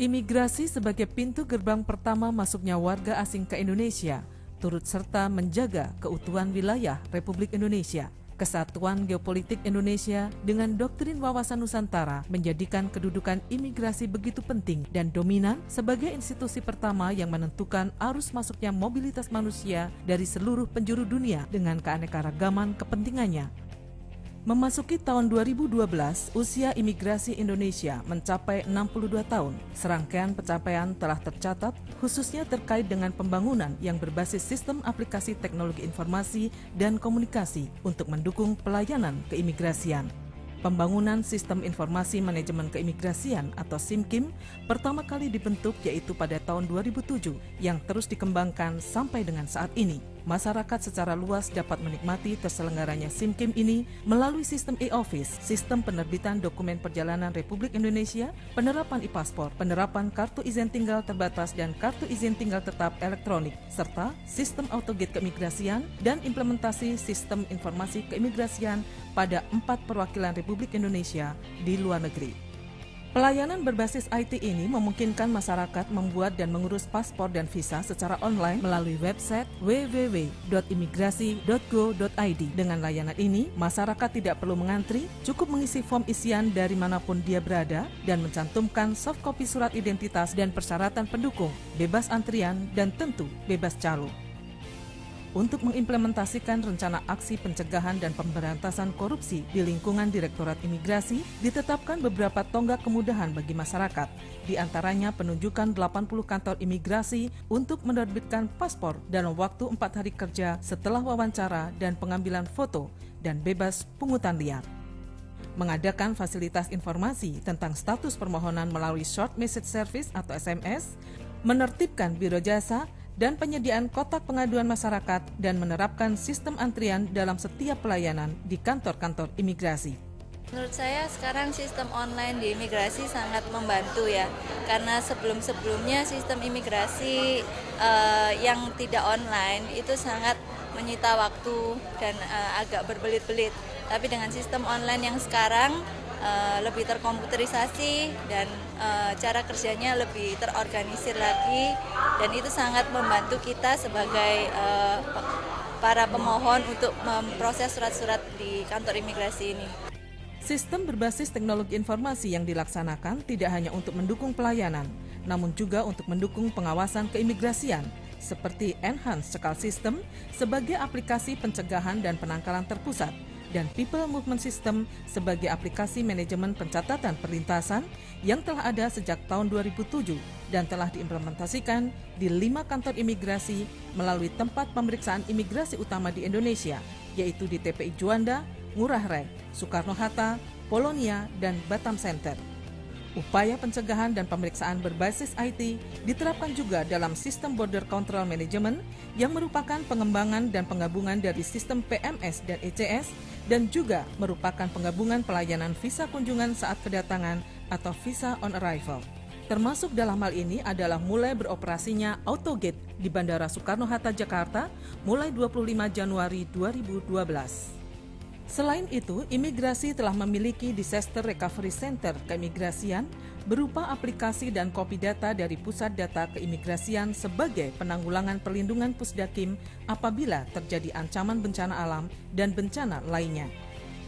Imigrasi sebagai pintu gerbang pertama masuknya warga asing ke Indonesia, turut serta menjaga keutuhan wilayah Republik Indonesia. Kesatuan Geopolitik Indonesia dengan doktrin wawasan Nusantara menjadikan kedudukan imigrasi begitu penting dan dominan sebagai institusi pertama yang menentukan arus masuknya mobilitas manusia dari seluruh penjuru dunia dengan keanekaragaman kepentingannya. Memasuki tahun 2012, usia imigrasi Indonesia mencapai 62 tahun. Serangkaian pencapaian telah tercatat, khususnya terkait dengan pembangunan yang berbasis sistem aplikasi teknologi informasi dan komunikasi untuk mendukung pelayanan keimigrasian. Pembangunan Sistem Informasi Manajemen Keimigrasian atau SIMKIM pertama kali dibentuk yaitu pada tahun 2007 yang terus dikembangkan sampai dengan saat ini. Masyarakat secara luas dapat menikmati terselenggaranya SIMKIM ini melalui sistem e-office, sistem penerbitan dokumen perjalanan Republik Indonesia, penerapan e-paspor, penerapan kartu izin tinggal terbatas dan kartu izin tinggal tetap elektronik, serta sistem autogate keimigrasian dan implementasi sistem informasi keimigrasian pada 4 perwakilan Republik Indonesia di luar negeri. Pelayanan berbasis IT ini memungkinkan masyarakat membuat dan mengurus paspor dan visa secara online melalui website www.imigrasi.go.id. Dengan layanan ini, masyarakat tidak perlu mengantri, cukup mengisi form isian dari manapun dia berada dan mencantumkan soft copy surat identitas dan persyaratan pendukung, bebas antrian dan tentu bebas calo. Untuk mengimplementasikan rencana aksi pencegahan dan pemberantasan korupsi di lingkungan Direktorat Imigrasi, ditetapkan beberapa tonggak kemudahan bagi masyarakat, di antaranya penunjukan 80 kantor imigrasi untuk menerbitkan paspor dalam waktu 4 hari kerja setelah wawancara dan pengambilan foto, dan bebas pungutan liar. Mengadakan fasilitas informasi tentang status permohonan melalui Short Message Service atau SMS, menertibkan biro jasa, dan penyediaan kotak pengaduan masyarakat dan menerapkan sistem antrian dalam setiap pelayanan di kantor-kantor imigrasi. Menurut saya sekarang sistem online di imigrasi sangat membantu ya, karena sebelum-sebelumnya sistem imigrasi yang tidak online itu sangat menyita waktu dan agak berbelit-belit. Tapi dengan sistem online yang sekarang lebih terkomputerisasi dan cara kerjanya lebih terorganisir lagi, dan itu sangat membantu kita sebagai para pemohon untuk memproses surat-surat di kantor imigrasi ini. Sistem berbasis teknologi informasi yang dilaksanakan tidak hanya untuk mendukung pelayanan, namun juga untuk mendukung pengawasan keimigrasian, seperti Enhanced Cekal System sebagai aplikasi pencegahan dan penangkalan terpusat, dan People Movement System sebagai aplikasi manajemen pencatatan perlintasan yang telah ada sejak tahun 2007 dan telah diimplementasikan di 5 kantor imigrasi melalui tempat pemeriksaan imigrasi utama di Indonesia, yaitu di TPI Juanda, Ngurah Rai, Soekarno-Hatta, Polonia, dan Batam Center. Upaya pencegahan dan pemeriksaan berbasis IT diterapkan juga dalam sistem Border Control Management yang merupakan pengembangan dan penggabungan dari sistem PMS dan ECS dan juga merupakan penggabungan pelayanan visa kunjungan saat kedatangan atau visa on arrival. Termasuk dalam hal ini adalah mulai beroperasinya Autogate di Bandara Soekarno-Hatta, Jakarta mulai 25 Januari 2012. Selain itu, imigrasi telah memiliki Disaster Recovery Center keimigrasian berupa aplikasi dan kopi data dari Pusat Data Keimigrasian sebagai penanggulangan perlindungan Pusdakim apabila terjadi ancaman bencana alam dan bencana lainnya.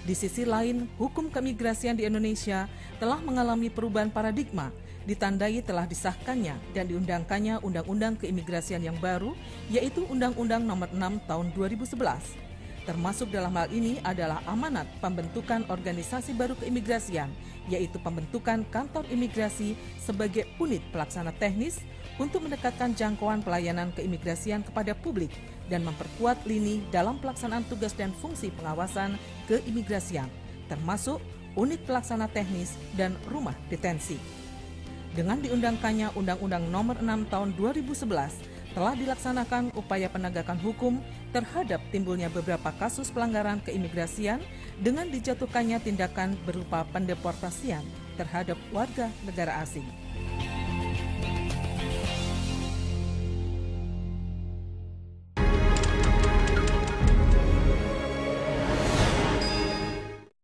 Di sisi lain, hukum keimigrasian di Indonesia telah mengalami perubahan paradigma, ditandai telah disahkannya dan diundangkannya Undang-Undang Keimigrasian yang baru, yaitu Undang-Undang Nomor 6 Tahun 2011. Termasuk dalam hal ini adalah amanat pembentukan organisasi baru keimigrasian, yaitu pembentukan kantor imigrasi sebagai unit pelaksana teknis untuk mendekatkan jangkauan pelayanan keimigrasian kepada publik dan memperkuat lini dalam pelaksanaan tugas dan fungsi pengawasan keimigrasian, termasuk unit pelaksana teknis dan rumah detensi. Dengan diundangkannya Undang-Undang Nomor 6 Tahun 2011, telah dilaksanakan upaya penegakan hukum terhadap timbulnya beberapa kasus pelanggaran keimigrasian dengan dijatuhkannya tindakan berupa pendeportasian terhadap warga negara asing.